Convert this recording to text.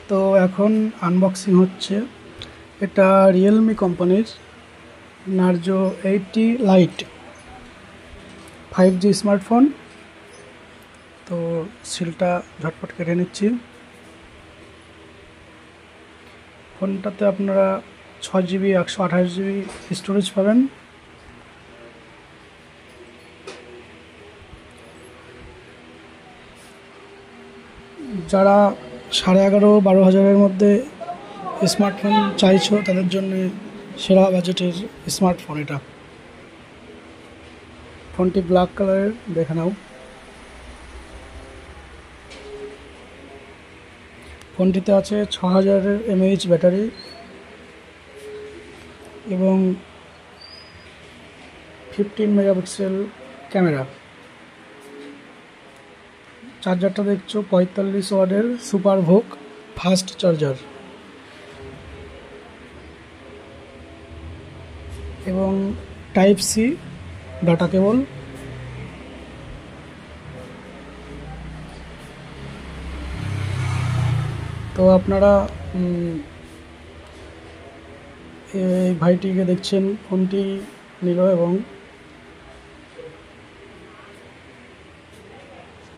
তো এখন আনবক্সিং হচ্ছে। এটা রিয়েলমি কোম্পানির নার্জো 80 লাইট 5G স্মার্টফোন। তো সিলটা ঝটপট কেটে নিচ্ছি। ফোনটাতে আপনারা 6GB 128GB স্টোরেজ পাবেন। যারা 11,500-12 হাজারের মধ্যে স্মার্টফোন চাইছো তাদের জন্য সেরা বাজেটের স্মার্টফোন এটা। ফোনটি ব্ল্যাক কালারের, দেখে নাও। ফোনটিতে আছে 6000 mAh ব্যাটারি এবং 15 মেগাপিক্সেল ক্যামেরা। চার্জারটা দেখছো 45 ওয়াটের সুপার ভোক ফাস্ট চার্জার এবং টাইপ সি ডাটা কেবল। তো আপনারা এই ভাইটিকে দেখছেন, ফোনটি নিল এবং